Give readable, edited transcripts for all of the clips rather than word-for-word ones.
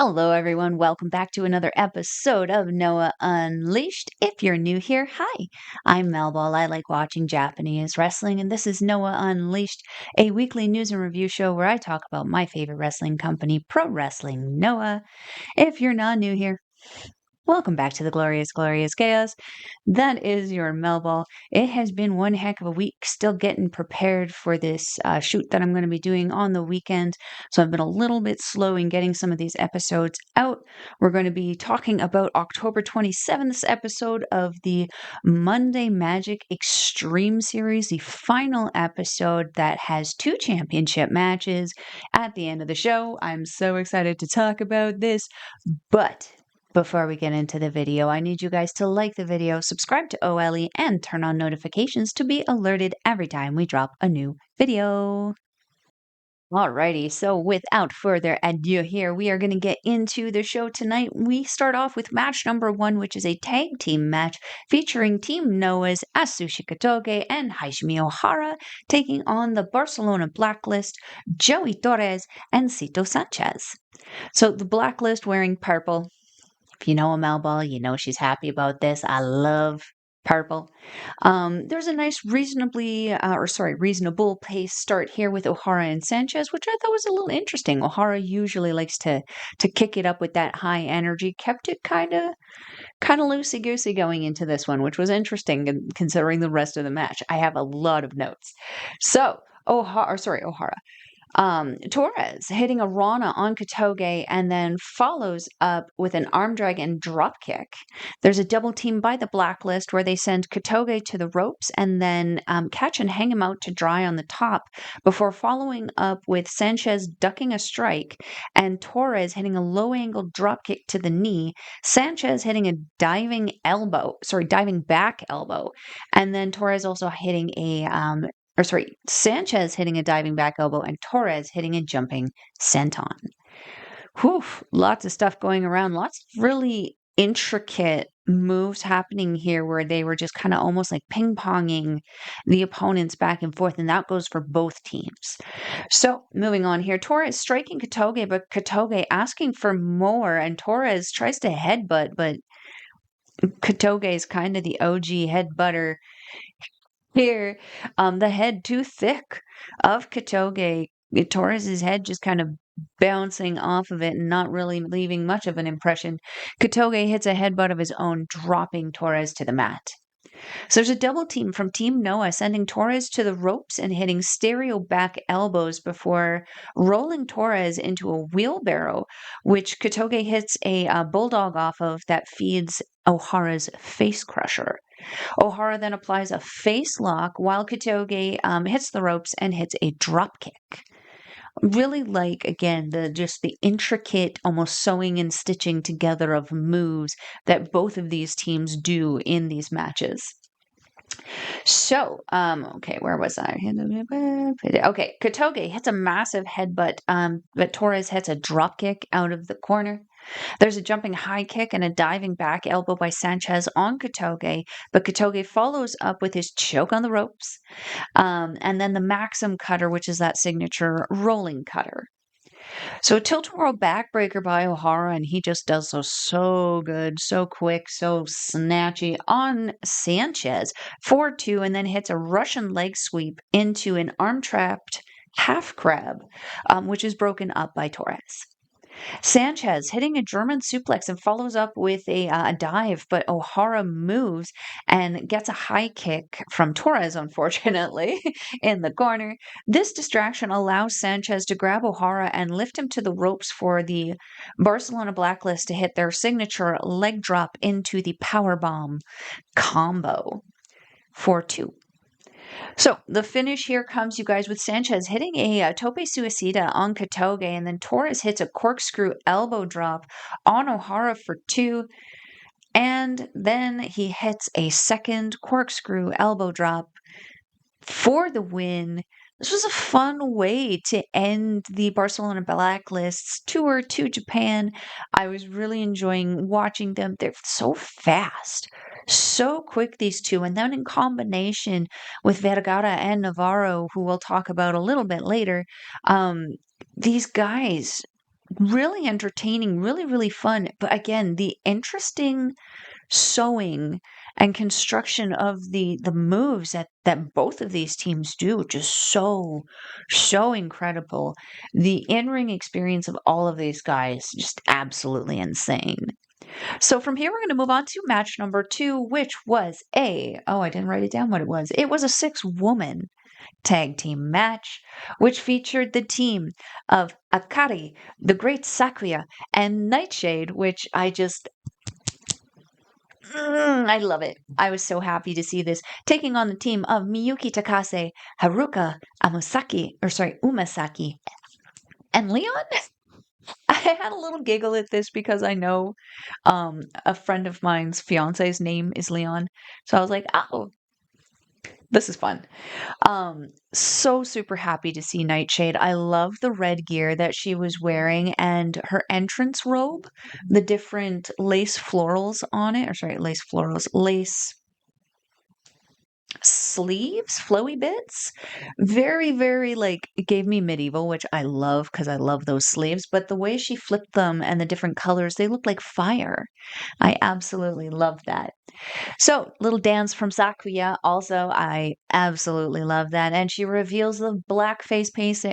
Hello, everyone. Welcome back to another episode of Noah Unleashed. If you're new here, hi, I'm Melball. I like watching Japanese wrestling, and this is Noah Unleashed, a weekly news and review show where I talk about my favorite wrestling company, Pro Wrestling Noah. If you're not new here, welcome back to the glorious, glorious chaos. That is your Melball. It has been one heck of a week, still getting prepared for this shoot that I'm going to be doing on the weekend. So I've been a little bit slow in getting some of these episodes out. We're going to be talking about October 27th episode of the Monday Magic Xtreme Series, the final episode that has two championship matches at the end of the show. I'm so excited to talk about this, but before we get into the video, I need you guys to like the video, subscribe to OLE, and turn on notifications to be alerted every time we drop a new video. Alrighty, so without further ado here, we are going to get into the show tonight. We start off with match number 1, which is a tag team match featuring Team Noah's Atsushi Kotoge and Hajime Ohara taking on the Barcelona Blacklist, Joey Torres, and Sito Sanchez. So the Blacklist wearing purple. If you know a Melball, you know she's happy about this. I love purple. There's a nice reasonable pace start here with Ohara and Sanchez, which I thought was a little interesting. Ohara usually likes to kick it up with that high energy, kept it kind of loosey goosey going into this one, which was interesting considering the rest of the match. I have a lot of notes. So Ohara. Torres hitting a Rana on Kotoge and then follows up with an arm drag and drop kick. There's a double team by the Blacklist where they send Kotoge to the ropes and then catch and hang him out to dry on the top before following up with Sanchez ducking a strike and Torres hitting a low angle drop kick to the knee, Sanchez hitting a diving back elbow, and then Torres also hitting Sanchez hitting a diving back elbow and Torres hitting a jumping senton. Whew, lots of stuff going around, lots of really intricate moves happening here where they were just kind of almost like ping-ponging the opponents back and forth, and that goes for both teams. So moving on here, Torres striking Kotoge, but Kotoge asking for more, and Torres tries to headbutt, but Kotoge is kind of the OG headbutter here. The head too thick of Kotoge. Torres's head just kind of bouncing off of it and not really leaving much of an impression. Kotoge hits a headbutt of his own, dropping Torres to the mat. So there's a double team from Team Noah sending Torres to the ropes and hitting stereo back elbows before rolling Torres into a wheelbarrow, which Kotoge hits a bulldog off of that feeds Ohara's face crusher. Ohara then applies a face lock while Kotoge hits the ropes and hits a drop kick. Really like, again, the intricate, almost sewing and stitching together of moves that both of these teams do in these matches. So, okay, where was I? Okay, Kotoge hits a massive headbutt, but Torres hits a drop kick out of the corner. There's a jumping high kick and a diving back elbow by Sanchez on Kotoge, but Kotoge follows up with his choke on the ropes, and then the Maxim cutter, which is that signature rolling cutter. So a tilt-a-whirl backbreaker by Ohara, and he just does so good, so quick, so snatchy on Sanchez. 4-2, and then hits a Russian leg sweep into an arm-trapped half crab, which is broken up by Torres. Sanchez hitting a German suplex and follows up with a dive, but Ohara moves and gets a high kick from Torres, unfortunately, in the corner. This distraction allows Sanchez to grab Ohara and lift him to the ropes for the Barcelona Blacklist to hit their signature leg drop into the powerbomb combo. 4-2. So the finish here comes, you guys, with Sanchez hitting a tope suicida on Kotoge, and then Torres hits a corkscrew elbow drop on Ohara for 2, and then he hits a second corkscrew elbow drop for the win. This was a fun way to end the Barcelona Blacklist's tour to Japan. I was really enjoying watching them. They're so fast, so quick, these two. And then in combination with Vergara and Navarro, who we'll talk about a little bit later, these guys really entertaining, really, really fun. But again, the interesting sewing and construction of the moves that both of these teams do, just so incredible. The in-ring experience of all of these guys, just absolutely insane. So from here, we're going to move on to match number 2, which was I didn't write it down what it was. It was a 6-woman tag team match, which featured the team of AKARI, the Great Sakuya, and Nightshade, which I love it. I was so happy to see this, taking on the team of Miyuki Takase, Haruka, Umesaki, and Leon. I had a little giggle at this because I know a friend of mine's fiance's name is Leon. So I was like, oh, this is fun. So super happy to see Nightshade. I love the red gear that she was wearing and her entrance robe, the different lace florals on it, lace sleeves, flowy bits. Very, very like it gave me medieval, which I love because I love those sleeves. But the way she flipped them and the different colors, they look like fire. I absolutely love that. So, little dance from Sakuya. Also, I absolutely love that. And she reveals the black face pace.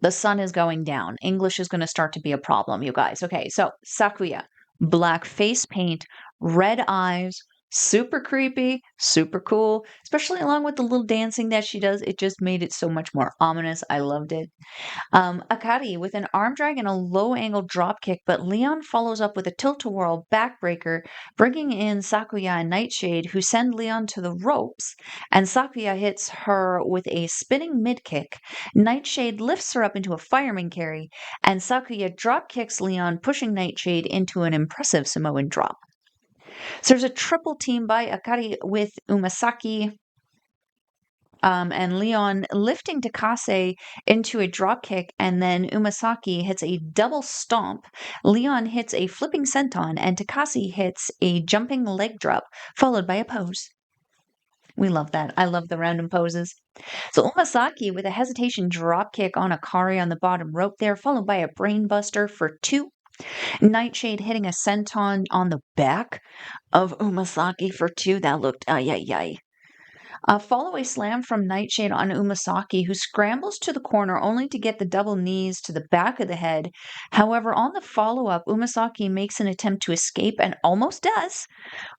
The sun is going down. English is going to start to be a problem, you guys. Okay, so Sakuya, black face paint, red eyes, super creepy, super cool, especially along with the little dancing that she does. It just made it so much more ominous. I loved it. AKARI with an arm drag and a low angle drop kick, but Leon follows up with a tilt-a-whirl backbreaker, bringing in Sakuya and Nightshade, who send Leon to the ropes, and Sakuya hits her with a spinning mid kick. Nightshade lifts her up into a fireman carry, and Sakuya drop kicks Leon, pushing Nightshade into an impressive Samoan drop. So there's a triple team by AKARI with Umesaki, and Leon lifting Takase into a drop kick, and then Umesaki hits a double stomp. Leon hits a flipping senton, and Takase hits a jumping leg drop, followed by a pose. We love that. I love the random poses. So Umesaki with a hesitation drop kick on AKARI on the bottom rope there, followed by a brainbuster for 2. Nightshade hitting a senton on the back of Umesaki for 2. That looked yay. A follow-away slam from Nightshade on Umesaki, who scrambles to the corner only to get the double knees to the back of the head. However, on the follow-up, Umesaki makes an attempt to escape and almost does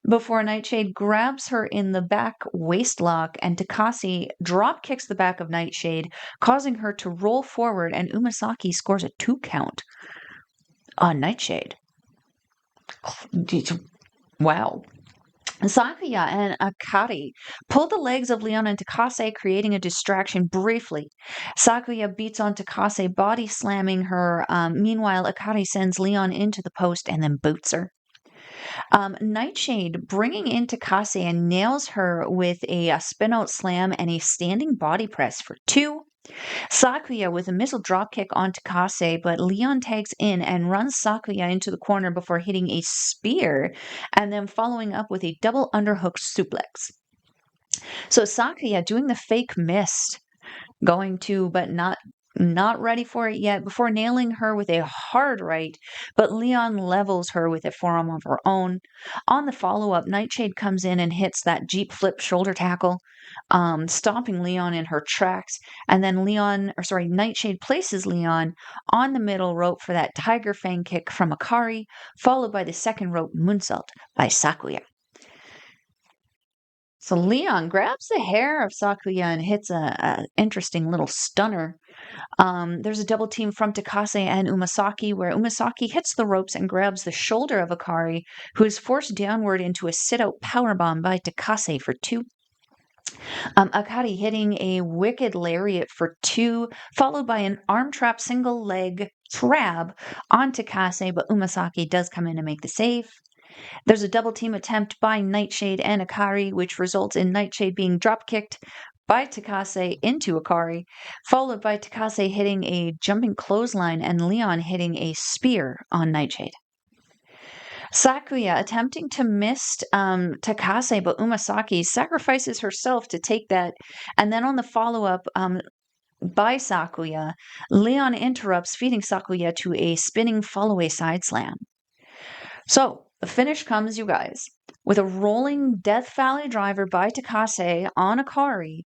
before Nightshade grabs her in the back waist lock, and Takase drop kicks the back of Nightshade, causing her to roll forward, and Umesaki scores a 2 count on Nightshade. Wow. Sakuya and AKARI pull the legs of Leon and Takase, creating a distraction briefly. Sakuya beats on Takase, body slamming her. Meanwhile, AKARI sends Leon into the post and then boots her. Nightshade bringing in Takase and nails her with a spin-out slam and a standing body press for 2. Sakuya with a missile dropkick on Takase, but Leon tags in and runs Sakuya into the corner before hitting a spear and then following up with a double underhook suplex. So Sakuya doing the fake mist, going to, but not ready for it yet, before nailing her with a hard right, but Leon levels her with a forearm of her own. On the follow-up, Nightshade comes in and hits that Jeep flip shoulder tackle, stomping Leon in her tracks, and then Nightshade places Leon on the middle rope for that tiger fang kick from AKARI, followed by the second rope moonsault by Sakuya. So Leon grabs the hair of Sakuya and hits a interesting little stunner. There's a double team from Takase and Umesaki, where Umesaki hits the ropes and grabs the shoulder of AKARI, who is forced downward into a sit-out powerbomb by Takase for 2. AKARI hitting a wicked lariat for 2, followed by an arm trap single leg crab on Takase, but Umesaki does come in and make the save. There's a double team attempt by Nightshade and AKARI, which results in Nightshade being drop kicked by Takase into AKARI, followed by Takase hitting a jumping clothesline and Leon hitting a spear on Nightshade. Sakuya attempting to mist Takase, but Umesaki sacrifices herself to take that. And then on the follow-up, by Sakuya, Leon interrupts, feeding Sakuya to a spinning follow-away side slam. So, the finish comes, you guys, with a rolling Death Valley driver by Takase on AKARI,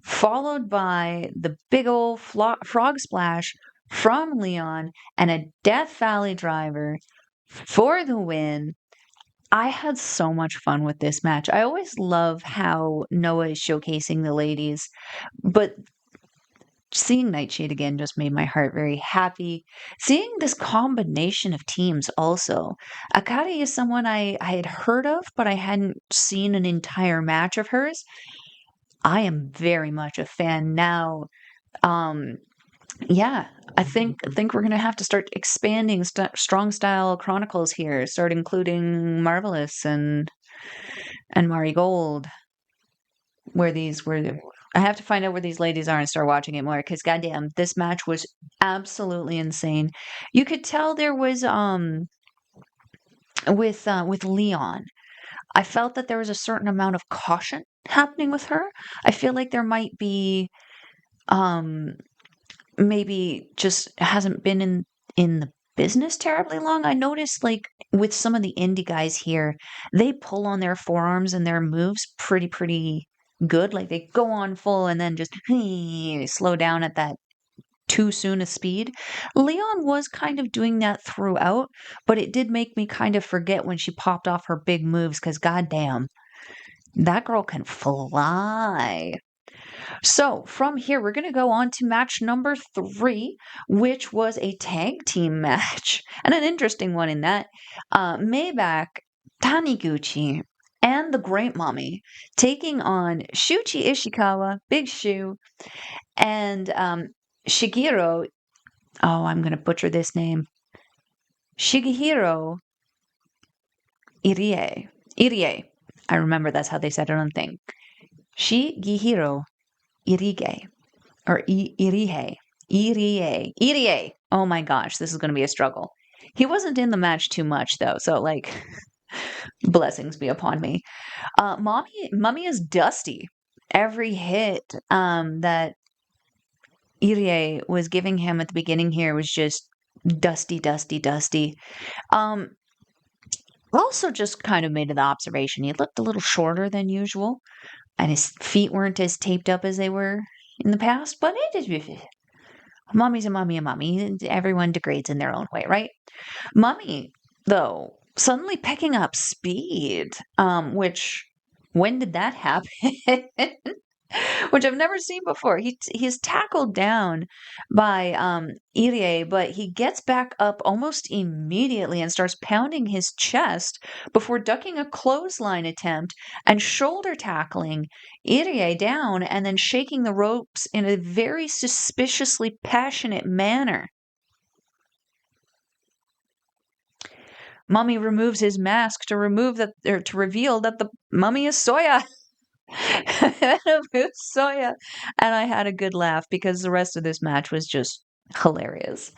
followed by the big old frog splash from Leon and a Death Valley driver for the win. I had so much fun with this match. I always love how Noah is showcasing the ladies, but seeing Nightshade again just made my heart very happy. Seeing this combination of teams also. AKARI is someone I had heard of, but I hadn't seen an entire match of hers. I am very much a fan now. Yeah, I think we're gonna have to start expanding Strong Style Chronicles here. Start including Marvelous and Marigold. I have to find out where these ladies are and start watching it more because goddamn, this match was absolutely insane. You could tell there was with Leon. I felt that there was a certain amount of caution happening with her. I feel like there might be um maybe just hasn't been in the business terribly long. I noticed like with some of the indie guys here, they pull on their forearms and their moves pretty good. Like they go on full and then just slow down at that too soon a speed. Leon was kind of doing that throughout, but it did make me kind of forget when she popped off her big moves because goddamn, that girl can fly. So from here, we're going to go on to match number 3, which was a tag team match, and an interesting one in that. Maybach, Taniguchi, and the Great Mommy taking on Shuji Ishikawa, Big Shu, and Shigehiro. Oh, I'm going to butcher this name. Shigehiro Irie. Irie. I remember that's how they said it on the thing. Shigehiro Irie. Or Irie. Irie. Oh my gosh, this is going to be a struggle. He wasn't in the match too much though, so like blessings be upon me. Mummy is dusty. Every hit that Irie was giving him at the beginning here was just dusty. Um Also just kind of made the observation he looked a little shorter than usual and his feet weren't as taped up as they were in the past, but it is mommy's a mommy. Everyone degrades in their own way, right? Mummy, though, suddenly picking up speed, which when did that happen? Which I've never seen before. He's tackled down by Irie, but he gets back up almost immediately and starts pounding his chest before ducking a clothesline attempt and shoulder tackling Irie down and then shaking the ropes in a very suspiciously passionate manner. Mummy removes his mask to reveal that the mummy is Soya. Soya. And I had a good laugh because the rest of this match was just hilarious.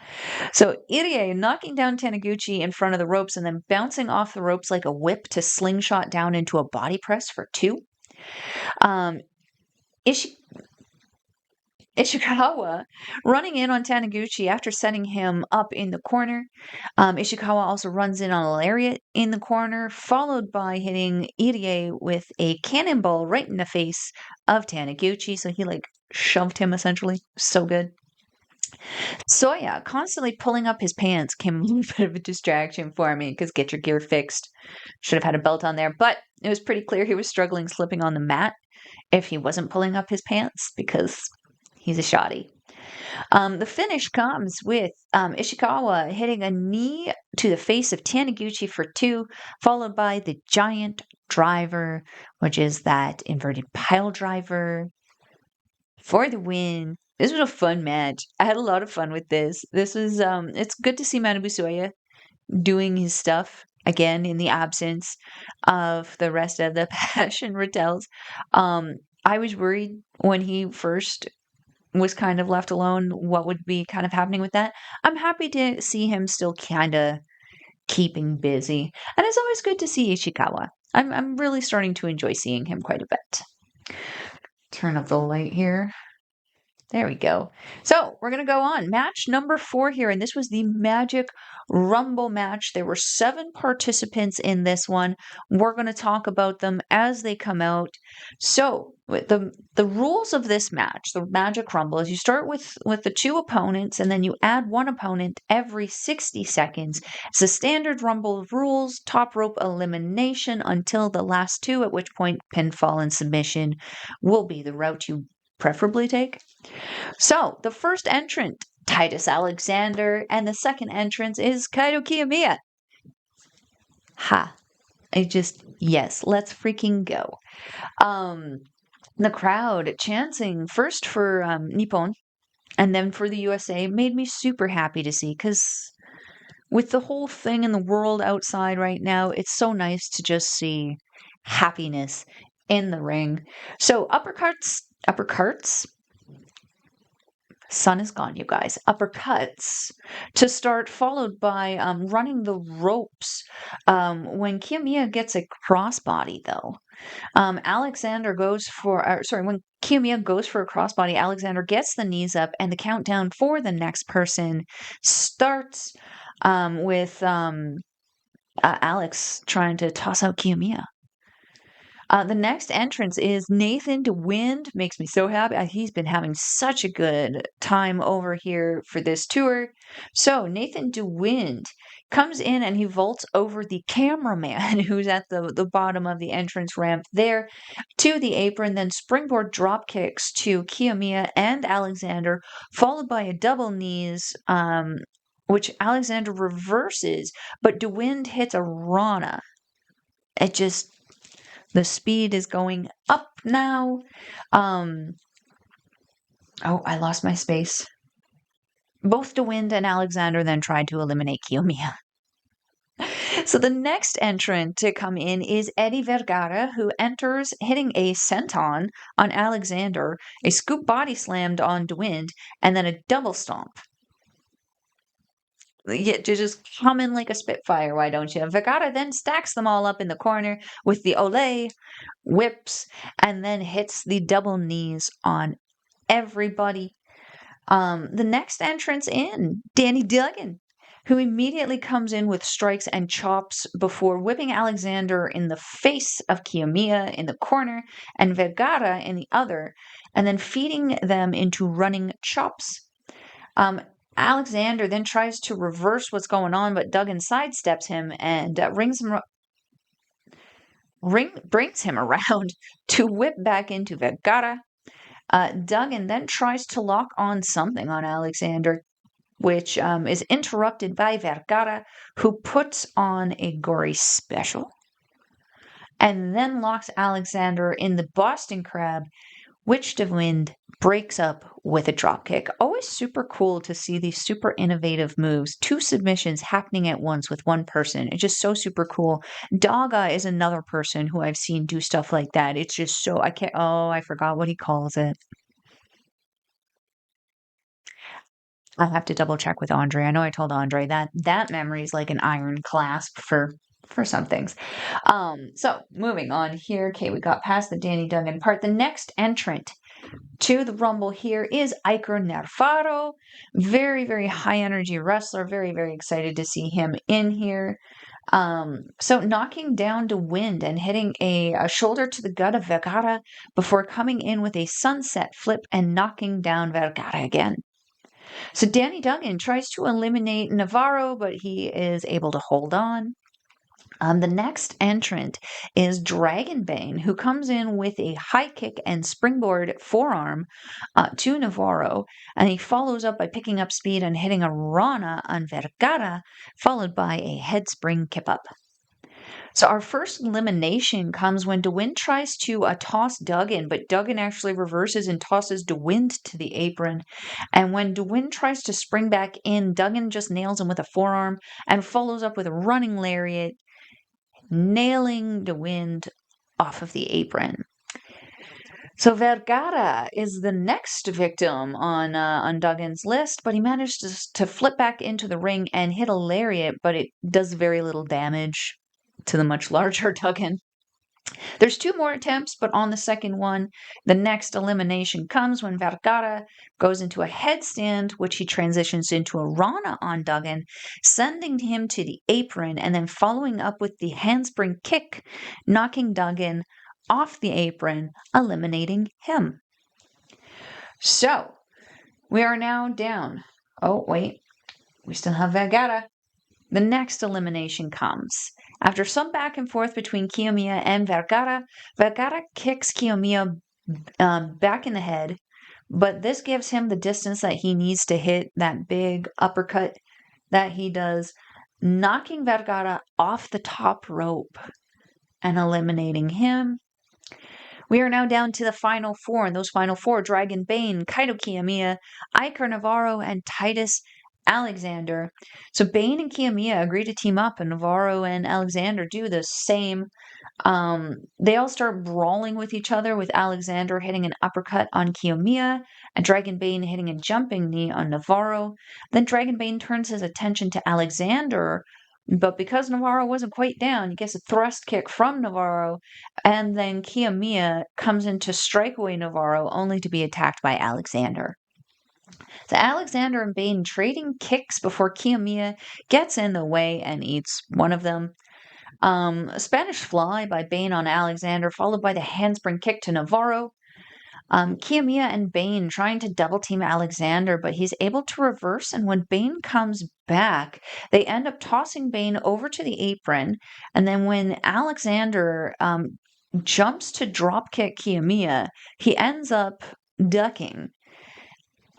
So Irie knocking down Taniguchi in front of the ropes and then bouncing off the ropes like a whip to slingshot down into a body press for 2. Um, Ishikawa running in on Taniguchi after setting him up in the corner. Ishikawa also runs in on a lariat in the corner, followed by hitting Irie with a cannonball right in the face of Taniguchi. So he like shoved him essentially. So good. Soya constantly pulling up his pants came a little bit of a distraction for me because get your gear fixed. Should have had a belt on there, but it was pretty clear he was struggling slipping on the mat if he wasn't pulling up his pants because he's a shoddy. The finish comes with Ishikawa hitting a knee to the face of Taniguchi for 2, followed by the giant driver, which is that inverted pile driver for the win. This was a fun match. I had a lot of fun with this. This was it's good to see Manabu Soya doing his stuff again in the absence of the rest of the Passion Retells. I was worried when he first was kind of left alone what would be kind of happening with that. I'm happy to see him still kind of keeping busy. And it's always good to see Ishikawa. I'm really starting to enjoy seeing him quite a bit. Turn up the light here. There we go. So we're going to go on. Match number 4 here, and this was the Magic Rumble match. There were 7 participants in this one. We're going to talk about them as they come out. So the rules of this match, the Magic Rumble, is you start with the 2 opponents, and then you add 1 opponent every 60 seconds. It's a standard Rumble rules, top rope elimination until the last 2, at which point pinfall and submission will be the route you preferably take. So, the first entrant, Titus Alexander, and the second entrant is Kaito Kiyomiya. Yes, let's freaking go. The crowd chanting first for Nippon and then for the USA made me super happy to see, because with the whole thing in the world outside right now, it's so nice to just see happiness in the ring. So, uppercuts. Sun is gone, you guys. Uppercuts to start, followed by running the ropes. When Kiyomiya gets a crossbody, though, Alexander goes for, when Kiyomiya goes for a crossbody, Alexander gets the knees up, and the countdown for the next person starts with Alex trying to toss out Kiyomiya. The next entrance is Nathan DeWind. Makes me so happy. He's been having such a good time over here for this tour. So Nathan DeWind comes in and he vaults over the cameraman who's at the bottom of the entrance ramp there to the apron, then springboard drop kicks to Kiyomiya and Alexander, followed by a double knees, which Alexander reverses, but DeWind hits a Rana. The speed is going up now. Oh, I lost my space. Both DeWind and Alexander then tried to eliminate Kiyomiya. So the next entrant to come in is Eddie Vergara, who enters hitting a senton on Alexander, a scoop body slammed on DeWind, and then a double stomp. Yeah, to just come in like a Spitfire, why don't you? Vergara then stacks them all up in the corner with the Olay, whips, and then hits the double knees on everybody. The next entrance in, Danny Duggan, who immediately comes in with strikes and chops before whipping Alexander in the face of Kiyomiya in the corner and Vergara in the other, and then feeding them into running chops. Alexander then tries to reverse what's going on, but Duggan sidesteps him and brings him around to whip back into Vergara. Duggan then tries to lock on something on Alexander, which is interrupted by Vergara, who puts on a gory special and then locks Alexander in the Boston Crab, which DeWind breaks up with a dropkick. Always super cool to see these super innovative moves. 2 submissions happening at once with one person. It's just so super cool. Daga is another person who I've seen do stuff like that. It's just so, I forgot what he calls it. I have to double check with Andre. I know I told Andre that memory is like an iron clasp for some things. So moving on here. Okay, we got past the Danny Duggan part. The next entrant to the Rumble here is Iker Nerfaro. Very, very high energy wrestler. Very, very excited to see him in here. So knocking down DeWind and hitting a shoulder to the gut of Vergara before coming in with a sunset flip and knocking down Vergara again. So Danny Duggan tries to eliminate Navarro, but he is able to hold on. The next entrant is Dragonbane, who comes in with a high kick and springboard forearm to Navarro, and he follows up by picking up speed and hitting a Rana on Vergara, followed by a head spring kip up. So our first elimination comes when DeWind tries to toss Duggan, but Duggan actually reverses and tosses DeWind to the apron. And when DeWind tries to spring back in, Duggan just nails him with a forearm and follows up with a running lariat, nailing DeWind off of the apron. So Vergara is the next victim on Duggan's list, but he managed to flip back into the ring and hit a lariat, but it does very little damage to the much larger Duggan. There's 2 more attempts, but on the second one, the next elimination comes when Vergara goes into a headstand, which he transitions into a Rana on Duggan, sending him to the apron and then following up with the handspring kick, knocking Duggan off the apron, eliminating him. So, we are now down. Oh, wait. We still have Vergara. The next elimination comes. After some back and forth between Kiyomiya and Vergara, Vergara kicks Kiyomiya back in the head, but this gives him the distance that he needs to hit that big uppercut that he does, knocking Vergara off the top rope and eliminating him. We are now down to the final 4, and those final 4, Dragon Bane, Kaito Kiyomiya, Iker Navarro, and Titus Alexander. So Bane and Kiyomiya agree to team up, and Navarro and Alexander do the same. They all start brawling with each other, with Alexander hitting an uppercut on Kiyomiya and Dragon Bane hitting a jumping knee on Navarro. Then Dragon Bane turns his attention to Alexander, but because Navarro wasn't quite down, he gets a thrust kick from Navarro, and then Kiyomiya comes in to strike away Navarro, only to be attacked by Alexander. So Alexander and Bane trading kicks before Kiyomiya gets in the way and eats one of them. A Spanish fly by Bane on Alexander, followed by the handspring kick to Navarro. Kiyomiya and Bane trying to double team Alexander, but he's able to reverse, and when Bane comes back, they end up tossing Bane over to the apron, and then when Alexander jumps to dropkick Kiyomiya, he ends up ducking,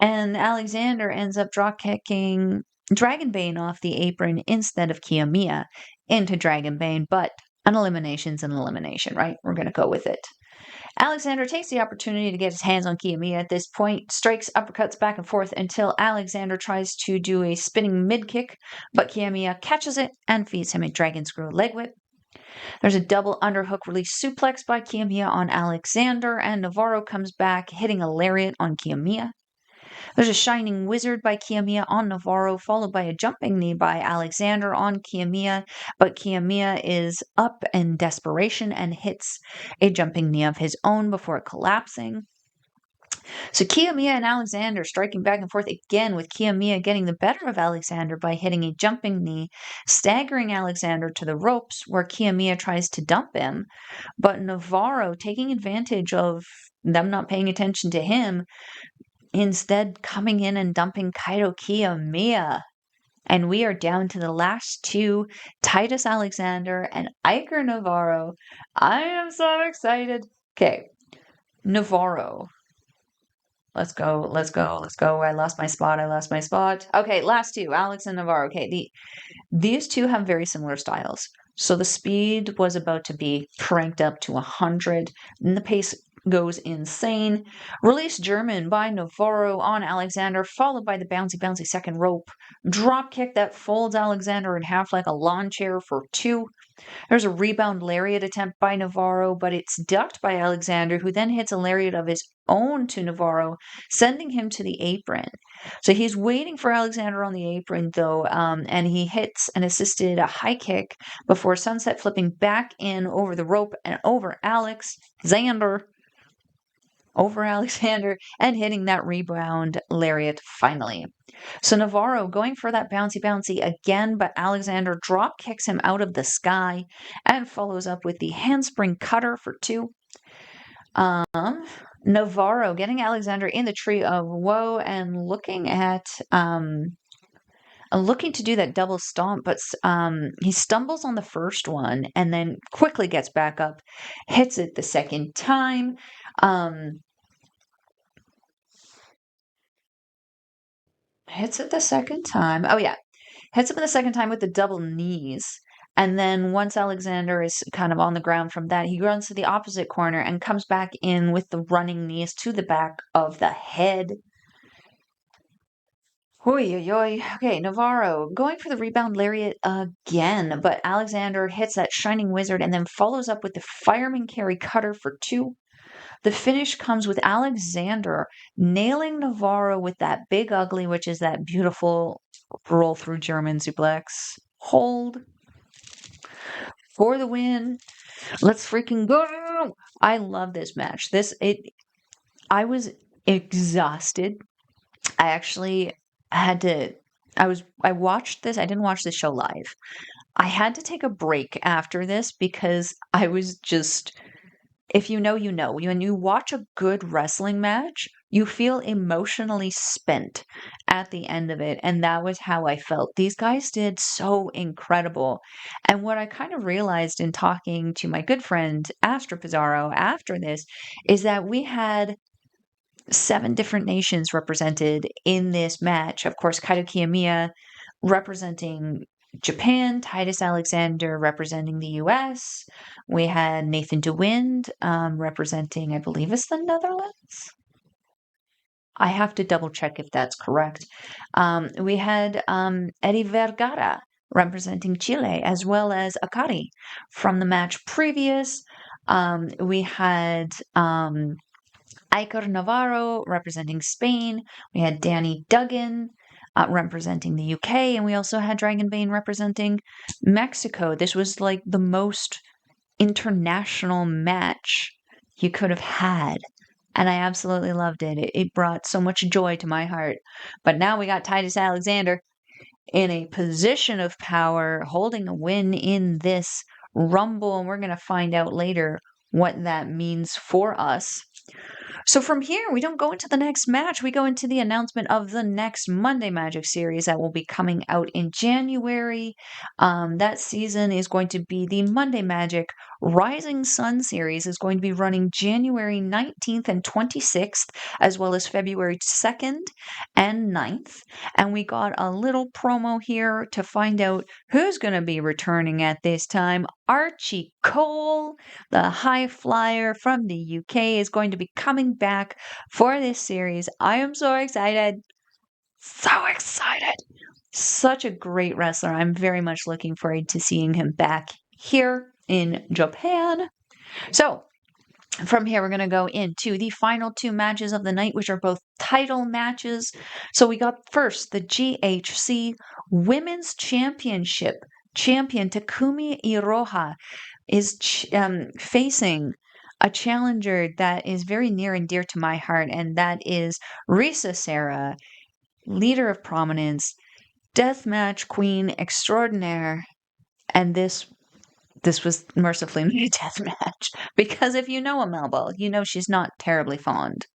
and Alexander ends up dropkicking Dragon Bane off the apron instead of Kiyomiya into Dragon Bane, but an elimination's an elimination, right? We're going to go with it. Alexander takes the opportunity to get his hands on Kiyomiya at this point, strikes uppercuts back and forth until Alexander tries to do a spinning mid-kick, but Kiyomiya catches it and feeds him a Dragon Screw leg whip. There's a double underhook release suplex by Kiyomiya on Alexander, and Navarro comes back, hitting a lariat on Kiyomiya. There's a Shining Wizard by Kiyomiya on Navarro, followed by a jumping knee by Alexander on Kiyomiya, but Kiyomiya is up in desperation and hits a jumping knee of his own before collapsing. So Kiyomiya and Alexander striking back and forth again, with Kiyomiya getting the better of Alexander by hitting a jumping knee, staggering Alexander to the ropes, where Kiyomiya tries to dump him, but Navarro, taking advantage of them not paying attention to him, instead coming in and dumping Kaito Kiyomiya. And we are down to the last 2, Titus Alexander and Iker Navarro. I am so excited. Okay, Navarro. Let's go. I lost my spot. Okay, last 2, Alex and Navarro. Okay, these 2 have very similar styles. So the speed was about to be cranked up to 100, and the pace goes insane. Release German by Navarro on Alexander, followed by the bouncy second rope drop kick that folds Alexander in half like a lawn chair for 2. There's a rebound lariat attempt by Navarro, but it's ducked by Alexander, who then hits a lariat of his own to Navarro, sending him to the apron. So he's waiting for Alexander on the apron, though, and he hits an assisted high kick before sunset flipping back in over the rope and over Alexander and hitting that rebound lariat finally. So Navarro going for that bouncy again, but Alexander drop kicks him out of the sky and follows up with the handspring cutter for 2. Navarro getting Alexander in the tree of woe and looking to do that double stomp, but he stumbles on the first one and then quickly gets back up, hits it the second time. Hits it the second time. Oh, yeah. Hits him the second time with the double knees. And then once Alexander is kind of on the ground from that, he runs to the opposite corner and comes back in with the running knees to the back of the head. Okay, Navarro going for the rebound lariat again, but Alexander hits that Shining Wizard and then follows up with the fireman carry cutter for 2. The finish comes with Alexander nailing Navarro with that big ugly, which is that beautiful roll through German suplex hold for the win. Let's freaking go. I love this match. I was exhausted. I actually had to I watched this. I didn't watch the show live. I had to take a break after this because I was just, if you know, you know. When you watch a good wrestling match, you feel emotionally spent at the end of it. And that was how I felt. These guys did so incredible. And what I kind of realized in talking to my good friend Astra Pizarro after this is that we had 7 different nations represented in this match. Of course, Kaito Kiyomiya representing Japan, Titus Alexander representing the US. We had Nathan DeWind representing, I believe it's the Netherlands. I have to double check if that's correct. We had Eddie Vergara representing Chile, as well as AKARI from the match previous. We had Iker Navarro representing Spain. We had Danny Duggan representing the UK. And we also had Dragonbane representing Mexico. This was like the most international match you could have had. And I absolutely loved it. It brought so much joy to my heart. But now we got Titus Alexander in a position of power, holding a win in this Rumble. And we're going to find out later what that means for us. So from here, we don't go into the next match. We go into the announcement of the next Monday Magic series that will be coming out in January. That season is going to be the Monday Magic Rising Sun series. Is going to be running January 19th and 26th, as well as February 2nd and 9th. And we got a little promo here to find out who's going to be returning at this time. Archie Cole, the high flyer from the UK, is going to be coming back for this series. I am so excited. So excited. Such a great wrestler. I'm very much looking forward to seeing him back here in Japan. So, from here, we're going to go into the final 2 matches of the night, which are both title matches. So, we got first the GHC Women's Championship champion Takumi Iroha is facing a challenger that is very near and dear to my heart, and that is Risa Sera, leader of prominence, deathmatch queen extraordinaire. And this was mercifully made a deathmatch because if you know a Melball, you know she's not terribly fond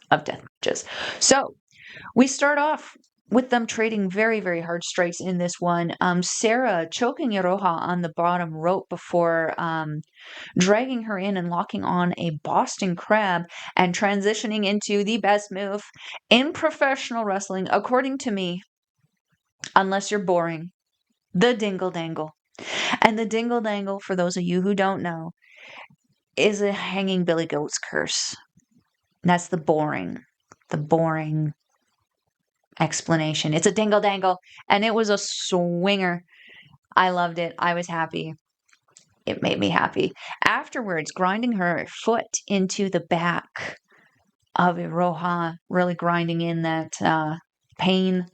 of deathmatches. So we start off with them trading very, very hard strikes in this one. Sarah choking Iroha on the bottom rope before dragging her in and locking on a Boston Crab and transitioning into the best move in professional wrestling, according to me, unless you're boring, the Dingle Dangle. And the Dingle Dangle, for those of you who don't know, is a hanging Billy Goat's curse. That's the boring explanation. It's a Dingle Dangle, and it was a swinger. I loved it. I was happy. It made me happy. Afterwards, grinding her foot into the back of Iroha, really grinding in that pain.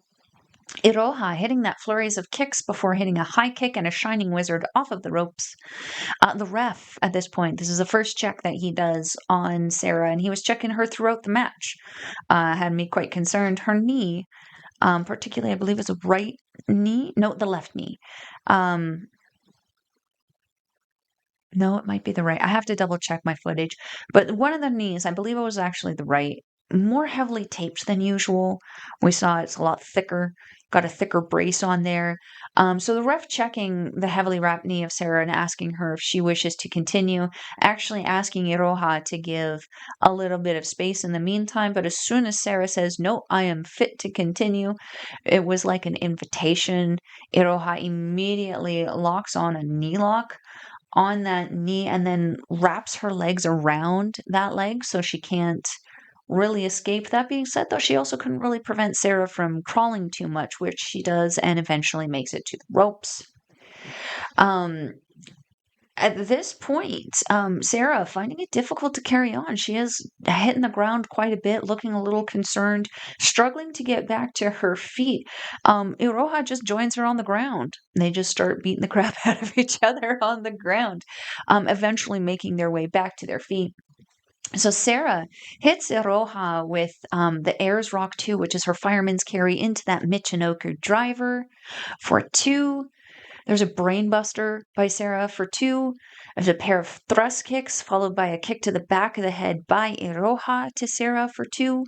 Iroha hitting that flurries of kicks before hitting a high kick and a shining wizard off of the ropes. The ref at this point, this is the first check that he does on Sarah, and he was checking her throughout the match. Had me quite concerned. Her knee, particularly, I believe it's a right knee. No, the left knee. No, it might be the right. I have to double check my footage. But one of the knees, I believe it was actually the right, more heavily taped than usual. We saw it's a lot thicker, got a thicker brace on there. So the ref checking the heavily wrapped knee of Sarah and asking her if she wishes to continue, actually asking Iroha to give a little bit of space in the meantime. But as soon as Sarah says, no, I am fit to continue, it was like an invitation. Iroha immediately locks on a knee lock on that knee and then wraps her legs around that leg so she can't really escape. That being said, though, she also couldn't really prevent Sarah from crawling too much, which she does and eventually makes it to the ropes. And at this point, Sarah finding it difficult to carry on. She is hitting the ground quite a bit, looking a little concerned, struggling to get back to her feet. Iroha just joins her on the ground. They just start beating the crap out of each other on the ground, eventually making their way back to their feet. So Sarah hits Iroha with the Ayers Rock 2, which is her fireman's carry, into that Michinoku driver for 2. There's a brainbuster by Sarah for 2. There's a pair of thrust kicks followed by a kick to the back of the head by Iroha to Sarah for 2.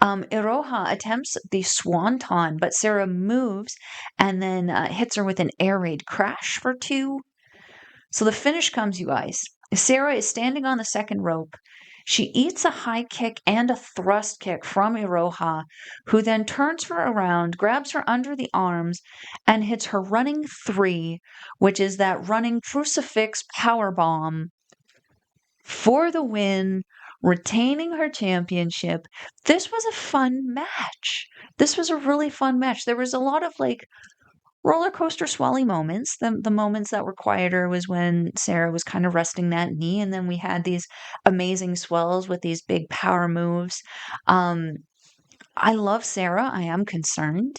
Iroha attempts the swanton, but Sarah moves and then hits her with an air raid crash for 2. So the finish comes, you guys. Sarah is standing on the second rope. She eats a high kick and a thrust kick from Iroha, who then turns her around, grabs her under the arms, and hits her running 3, which is that running crucifix power bomb for the win, retaining her championship. This was a fun match. This was a really fun match. There was a lot of roller coaster swelly moments. The moments that were quieter was when Sarah was kind of resting that knee, and then we had these amazing swells with these big power moves. I love Sarah. I am concerned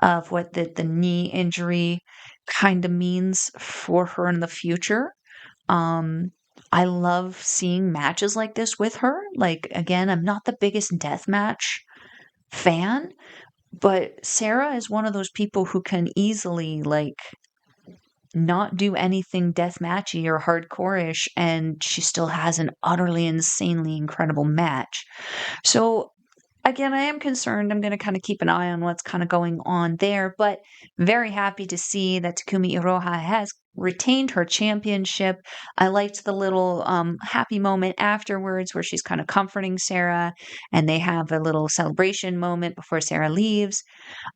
of what the knee injury kind of means for her in the future. I love seeing matches like this with her. Like, again, I'm not the biggest deathmatch fan, but Sarah is one of those people who can easily, not do anything deathmatchy or hardcore-ish, and she still has an utterly, insanely incredible match. So, again, I am concerned. I'm going to kind of keep an eye on what's kind of going on there, but very happy to see that Takumi Iroha has retained her championship. I liked the little happy moment afterwards where she's kind of comforting Sarah, and they have a little celebration moment before Sarah leaves.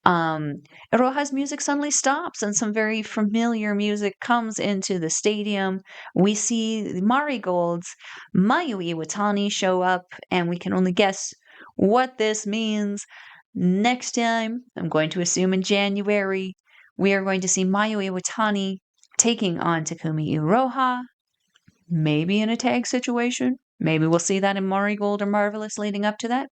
Iroha's music suddenly stops, and some very familiar music comes into the stadium. We see Marigold's Mayu Iwatani show up, and we can only guess what this means. Next time, I'm going to assume in January, we are going to see Mayu Iwatani taking on Takumi Iroha, maybe in a tag situation. Maybe we'll see that in Marigold or Marvelous leading up to that.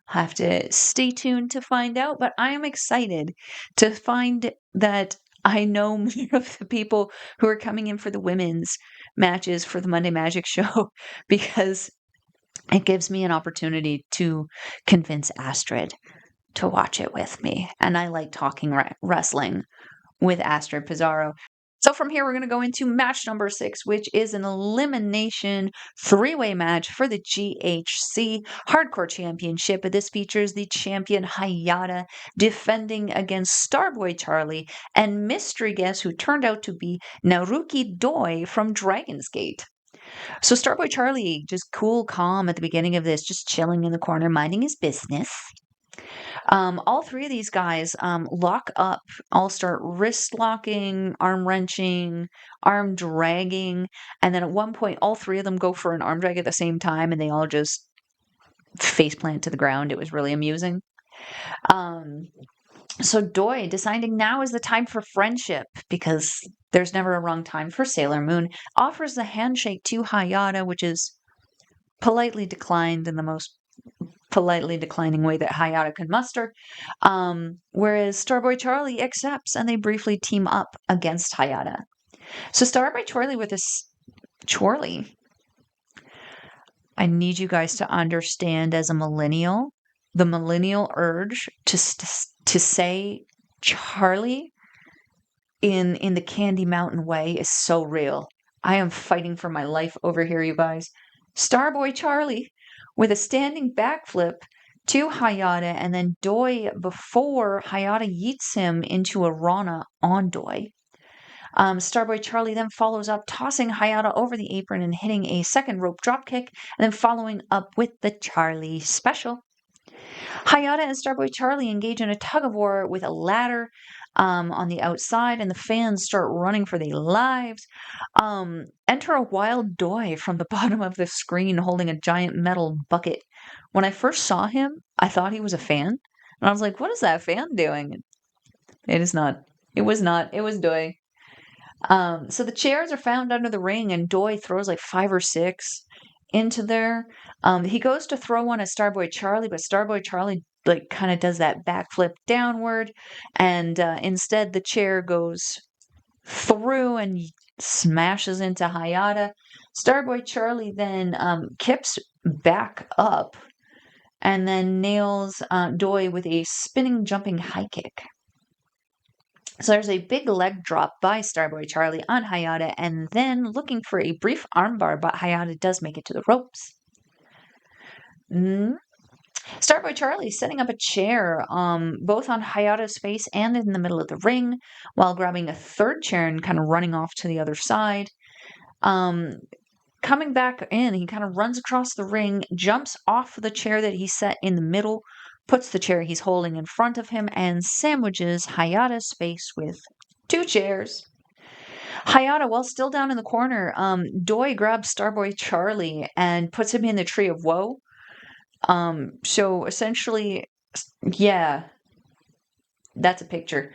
I'll have to stay tuned to find out, but I am excited to find that I know more of the people who are coming in for the women's matches for the Monday Magic show, because it gives me an opportunity to convince Astrid to watch it with me. And I like talking wrestling with Astrid Pizarro. So from here, we're going to go into match number 6, which is an elimination 3-way match for the GHC Hardcore Championship. This features the champion Hayata defending against Starboy Charlie and mystery guest who turned out to be Naruki Doi from Dragon's Gate. So Starboy Charlie, just cool, calm at the beginning of this, just chilling in the corner, minding his business. All 3 of these guys lock up, all start wrist locking, arm wrenching, arm dragging, and then at one point, all 3 of them go for an arm drag at the same time, and they all just face plant to the ground. It was really amusing. So Doi deciding now is the time for friendship, because there's never a wrong time for Sailor Moon, offers the handshake to Hayata, which is politely declined in the most politely declining way that Hayata could muster, whereas Starboy Charlie accepts, and they briefly team up against Hayata. So Starboy Charlie with this Charlie, I need you guys to understand, as a millennial, the millennial urge to say Charlie in the Candy Mountain way is so real. I am fighting for my life over here, you guys. Starboy Charlie with a standing backflip to Hayata, and then Doi before Hayata yeets him into a Rana on Doi. Starboy Charlie then follows up, tossing Hayata over the apron and hitting a second rope dropkick, and then following up with the Charlie special. Hayata and Starboy Charlie engage in a tug of war with a ladder on the outside, and the fans start running for their lives. Enter a wild Doi from the bottom of the screen holding a giant metal bucket. When I first saw him, I thought he was a fan, and I was like, what is that fan doing? It is not. It was not. It was Doi. So the chairs are found under the ring, and Doi throws like 5 or 6 into there. He goes to throw one at Starboy Charlie, but Starboy Charlie like kind of does that backflip downward, and instead the chair goes through and smashes into Hayata. Starboy Charlie then kips back up and then nails Doi with a spinning jumping high kick. So there's a big leg drop by Starboy Charlie on Hayata, and then looking for a brief armbar, but Hayata does make it to the ropes. Starboy Charlie setting up a chair, both on Hayata's face and in the middle of the ring, while grabbing a third chair and kind of running off to the other side. Coming back in, he kind of runs across the ring, jumps off the chair that he set in the middle, puts the chair he's holding in front of him, and sandwiches Hayata's face with 2 chairs. Hayata, while still down in the corner, Doi grabs Starboy Charlie and puts him in the Tree of Woe. So essentially, yeah, that's a picture.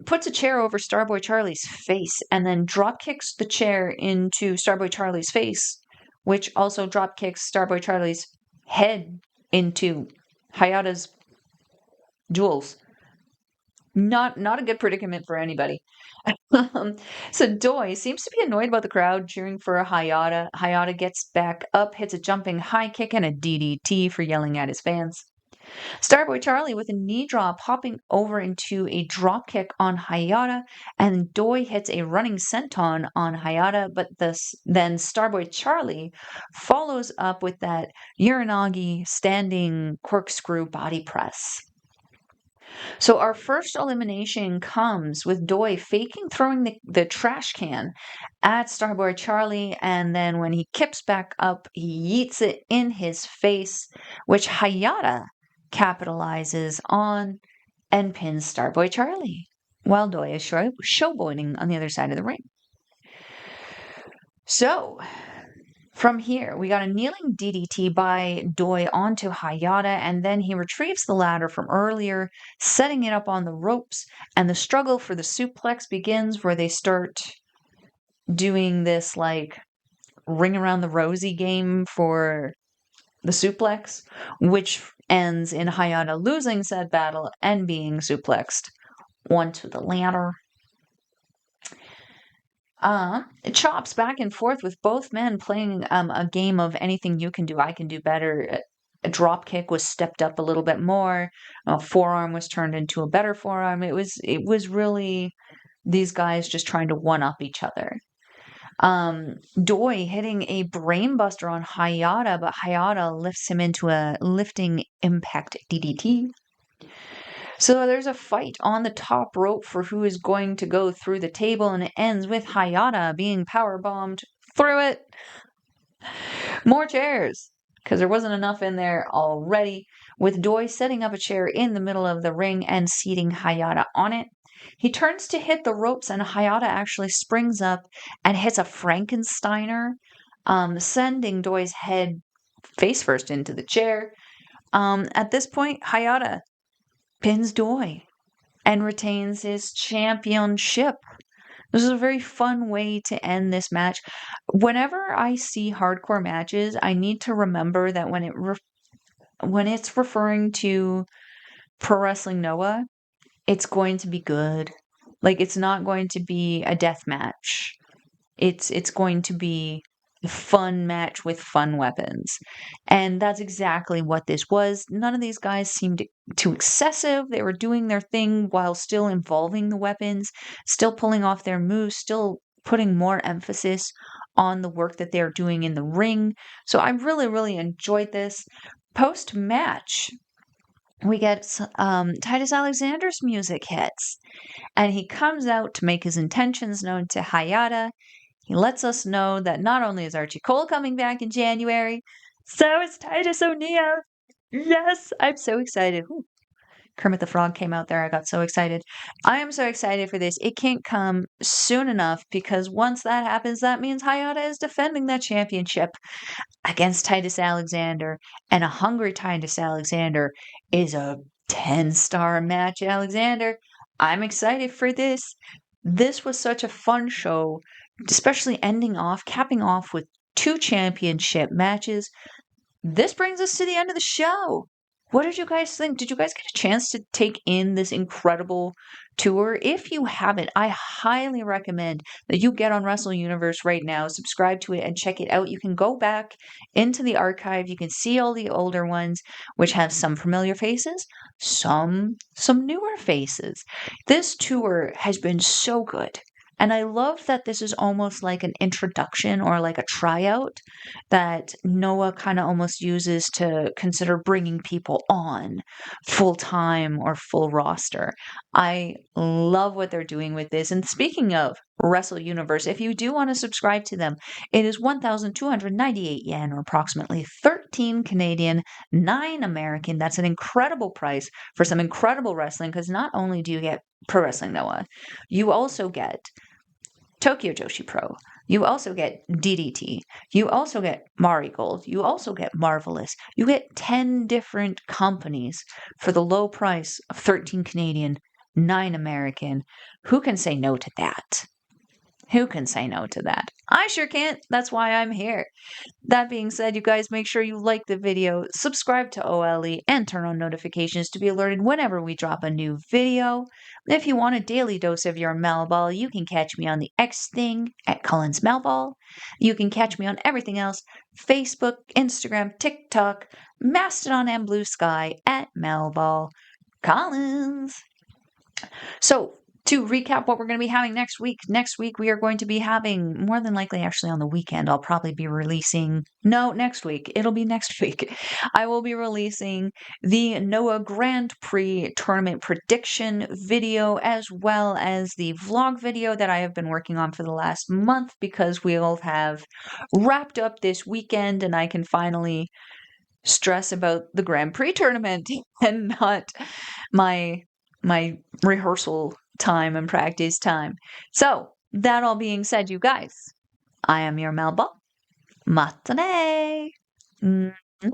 Puts a chair over Starboy Charlie's face and then drop kicks the chair into Starboy Charlie's face, which also drop kicks Starboy Charlie's head into Hayata's jewels. Not a good predicament for anybody. So Doi seems to be annoyed about the crowd cheering for Hayata. Hayata gets back up, hits a jumping high kick and a DDT for yelling at his fans. Starboy Charlie with a knee drop hopping over into a drop kick on Hayata, and Doi hits a running senton on Hayata, but then Starboy Charlie follows up with that Uranagi standing corkscrew body press. So our first elimination comes with Doi faking throwing the trash can at Starboy Charlie, and then when he kips back up, he yeets it in his face, which Hayata capitalizes on and pins Starboy Charlie, while Doi is showboating on the other side of the ring. So, from here, we got a kneeling DDT by Doi onto Hayata, and then he retrieves the ladder from earlier, setting it up on the ropes, and the struggle for the suplex begins where they start doing this, like, ring around the rosy game for the suplex, which ends in Hayata losing said battle and being suplexed onto the ladder. It chops back and forth with both men playing a game of anything you can do, I can do better. A drop kick was stepped up a little bit more. A forearm was turned into a better forearm. It was really these guys just trying to one up each other. Doi hitting a brainbuster on Hayata, but Hayata lifts him into a lifting impact DDT. So there's a fight on the top rope for who is going to go through the table, and it ends with Hayata being powerbombed through it. More chairs, because there wasn't enough in there already, with Doi setting up a chair in the middle of the ring and seating Hayata on it. He turns to hit the ropes, and Hayata actually springs up and hits a Frankensteiner, sending Doi's head face first into the chair. At this point, Hayata pins Doi and retains his championship. This is a very fun way to end this match. Whenever I see hardcore matches, I need to remember that when it's referring to Pro Wrestling Noah, it's going to be good. Like, it's not going to be a death match. It's going to be a fun match with fun weapons. And that's exactly what this was. None of these guys seemed too excessive. They were doing their thing while still involving the weapons, still pulling off their moves, still putting more emphasis on the work that they're doing in the ring. So I really, really enjoyed this. Post-match, we get Titus Alexander's music hits, and he comes out to make his intentions known to Hayata. He lets us know that not only is Archie Cole coming back in January, so is Titus O'Neil. Yes, I'm so excited. Ooh, Kermit the Frog came out there. I got so excited. I am so excited for this. It can't come soon enough, because once that happens, that means Hayata is defending that championship against Titus Alexander, and a hungry Titus Alexander is a 10-star match. Alexander, I'm excited for this. This was such a fun show, especially capping off with 2 championship matches. This brings us to the end of the show. What did you guys think? Did you guys get a chance to take in this incredible tour? If you haven't, I highly recommend that you get on Wrestle Universe right now, subscribe to it, and check it out. You can go back into the archive. You can see all the older ones, which have some familiar faces, some newer faces. This tour has been so good. And I love that this is almost like an introduction or like a tryout that Noah kind of almost uses to consider bringing people on full time or full roster. I love what they're doing with this. And speaking of Wrestle Universe, if you do want to subscribe to them, it is 1,298 yen or approximately 13 Canadian, 9 American. That's an incredible price for some incredible wrestling because not only do you get Pro Wrestling Noah, you also get Tokyo Joshi Pro. You also get DDT. You also get Mari Gold. You also get Marvelous. You get 10 different companies for the low price of 13 Canadian, 9 American. Who can say no to that? Who can say no to that? I sure can't. That's why I'm here. That being said, you guys make sure you like the video, subscribe to OLE, and turn on notifications to be alerted whenever we drop a new video. If you want a daily dose of your Melball, you can catch me on the X thing at Cullen's Melball. You can catch me on everything else, Facebook, Instagram, TikTok, Mastodon, and Blue Sky at Melball Collins. So, to recap what we're going to be having next week we are going to be having, more than likely actually on the weekend, I'll probably be releasing, no, next week, it'll be next week, I will be releasing the Noah Grand Prix tournament prediction video, as well as the vlog video that I have been working on for the last month, because we'll have wrapped up this weekend and I can finally stress about the Grand Prix tournament and not my rehearsal time and practice time. So, that all being said, you guys, I am your Melba. Matane. Mwah.